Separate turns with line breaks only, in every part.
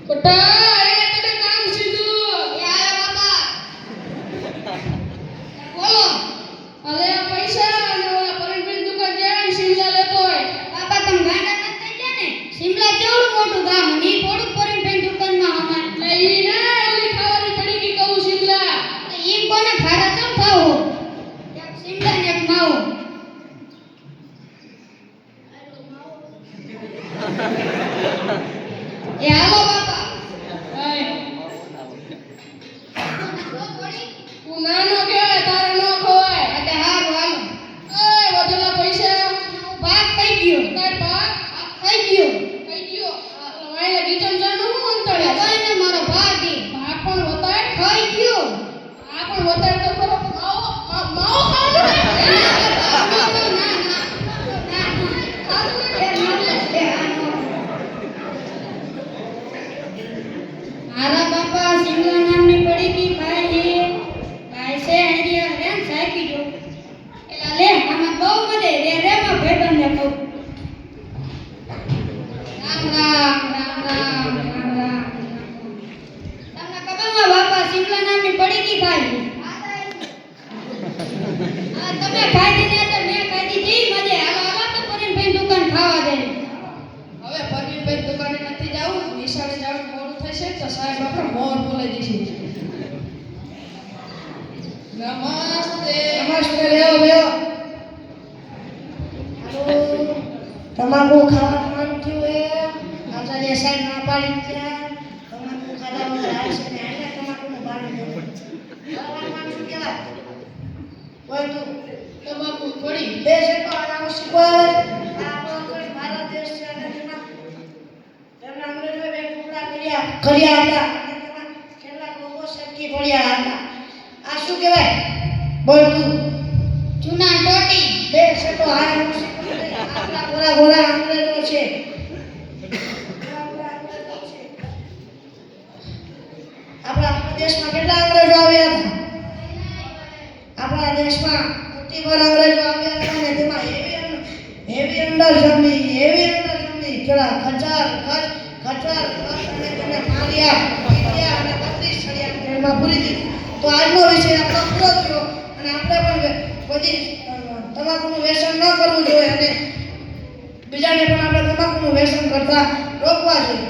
બટા એ તને કામ સીધું
એ આયા બાપા બોલો.
અરે આ પૈસા અને ઓલા પરણબેન દુકાન જાય શિમલા લેતો હોય.
બાપા તમે ગાંડા નથી થઈ ગયા ને? શિમલા કેવડું મોટું ગામ અને ઈ થોડુંક પરણબેન દુકાનમાં અમાર.
એટલે ઈ ના ઓલી ખાવાની પડી ગઈ કહું શિમલા.
ઈ કોને ભાડા કેમ થાવો? એક શિમલા ને એક માવો. એ હાલો બાપા.
તું નાનો કહેવાય તારે ન ખવાય.
એટલે હારું હાલો.
એ વધેલા પૈસા
ભાગ થઈ ગયો.
તાર ભાગ
થઈ ગયો.
થઈ ગયો. વાયલે કિચન જાનું હું અંતરે
કોઈ ને મારો ભાગ ઈ.
ભાગ પણ વતાય
થઈ ગયો.
આ પણ વતાય તો ખરો માવો માવો ખાવાનું
મારા બાપા શિમલા નામની પડી ગઈ ભાઈ છે અહીંયા રેમ સાકી જો એલા લે આમાં બહુ બધે રે રેમાં ભેબંને કહું રામ રામ રામ રામ રામ રામ તમને ખબર માં બાપા શિમલા નામની પડી ગઈ ભાઈ હા તમે ખાઈ દીધી તો મેં ખાઈ દીધી મજે હાલો હાલો તો પરિણભાઈ દુકાન ખાવા દે.
હવે પરવીનભાઈ દુકાને નથી જાવું નિશાળે જાવું મોડું થશે તો સાહેબ આપણે મોર બોલાવી દઈશું. નમસ્તે.
નમસ્તે બેહો બેહો. હાલો તમાકુ ખાવાનું મન થયું હે? આચાર્ય સાહેબ ના પાડી છે તમાકુ ખાધા વગર હાલશે ને આને તમાકુનું ભાડું દેવું. ખાવાનું શું કહેવાય? બોલ તું.
તમાકુ પડી
બે સેકો આવું શીખવાડે. આ આપણો કોઈ ભારત દેશ છે અને તેમાં તેમના અંગ્રેજોએ બે ટુકડા કર્યા હતા અને તેમાં કેટલાક લોકો સરકી પડ્યા હતા. આ શું કહેવાય? બોલ તું.
જૂના ટોટી.
બે સેકો આવું શીખવાડે. આપણા ગોરા ગોરા અંગ્રેજો છે. આપણા દેશમાં કેટલા અંગ્રેજો આવ્યા હતા? આપણા દેશમાં મોટીવાર અંગ્રેજો આવ્યા હતા અને તેમાં હેવી અંડર જમી કેળા ખચાર અને તેને માર્યા પીટ્યા અને 32 છડિયા જેલમાં પૂરી દીધી. તો આજનો વિષય આપણો પૂરો થયો અને આપણે પણ બધી તમાકુનું વ્યસન ન કરવું જોઈએ અને બીજાને પણ આપણે તમાકુનું વ્યસન કરતા રોકવા જોઈએ.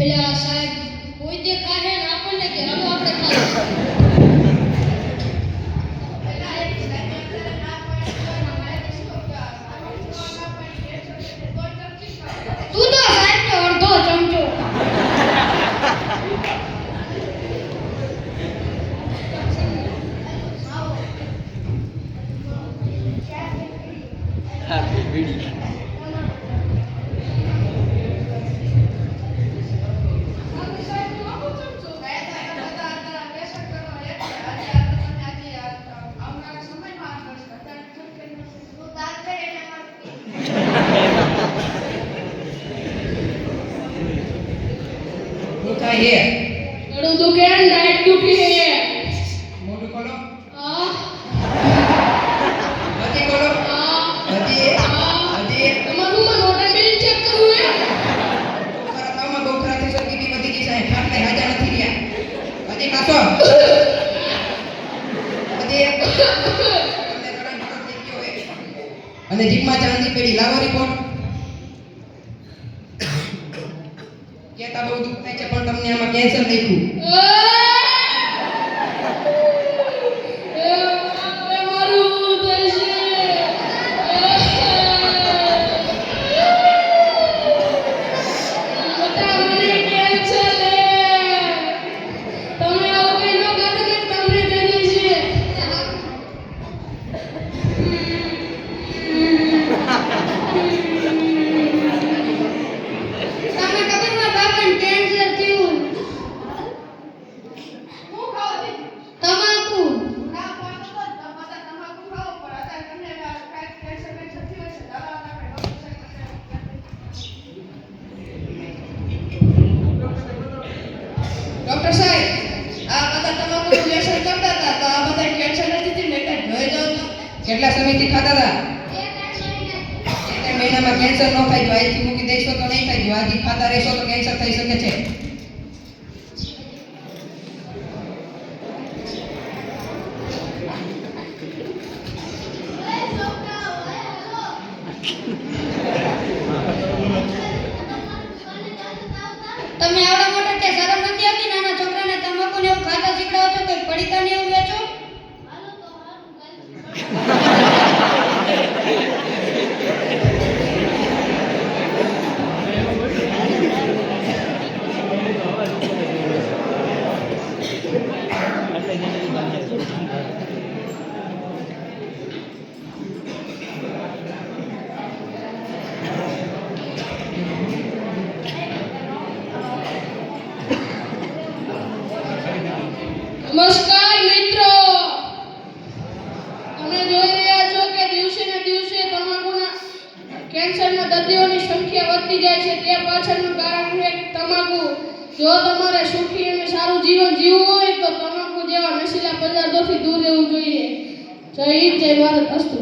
એટલે આ સાહેબ કોઈ તે ખાહે ને આપણને કે હાલો આપણે ખાઈએ. તું તો સાહેબનો અડધો ચમચો.
હું કાંઈ હે
ગળું દુખે ને ડાયટ દુખી.
મોઢું ખોલો.
આ
હજી ખોલો.
આ
હજી
તમારું માં નોટા બિલ ચેક કરવું હે.
તારા પાવમાં ગોખરાથી સરગીની વધી ગઈ સાહેબ. ખાટલે હાજા નથી રહ્યા. હજી ખાશો. હજી તમને ઘણા મોટો થઈ ગયો હે. અને જીભમાં ચાંદી પડી. લાવો રિપોર્ટ. કેતા બહુ દુઃખ થાય છે પણ તમને આમાં કેન્સર દેખ્યું.
તમને ખબર માં બાપાને કેન્સર થયું. તમાકુ.
ડોક્ટર સાહેબ આ બધા તમાકુનું વ્યસન કરતા હતા તો આ બધા કેન્સર નથી થયું ને એટલે જોઈ દઉં તો.
કેટલા સમયથી ખાતા હતા? 1 મહિના
મહિનામાં કેન્સર ન થાય જો આજથી મૂકી દઈશો તો નહીં થાય જો આજે ખાતા રહેશો તો કેન્સર થઈ શકે છે.
તમે આવડા મોટા કે શરમ નથી આવતી નાના છોકરાને તમાકુ ને એવું ખાતા શીખડાવો છો કે પડીકા ને એવું વેચો?
નમસ્કાર મિત્રો, તમે જોઈ રહ્યા છો કે દિવસે ને દિવસે તમાકુના કેન્સરના દર્દીઓની સંખ્યા વધતી જાય છે. તે પાછળનું કારણ છે તમાકુ. જો તમારે સુખી અને સારું જીવન જીવવું હોય તો તમાકુ જેવા નશીલા પદાર્થોથી દૂર રહેવું જોઈએ. જય હિન્દ, જય ભારત. અસ્તુ.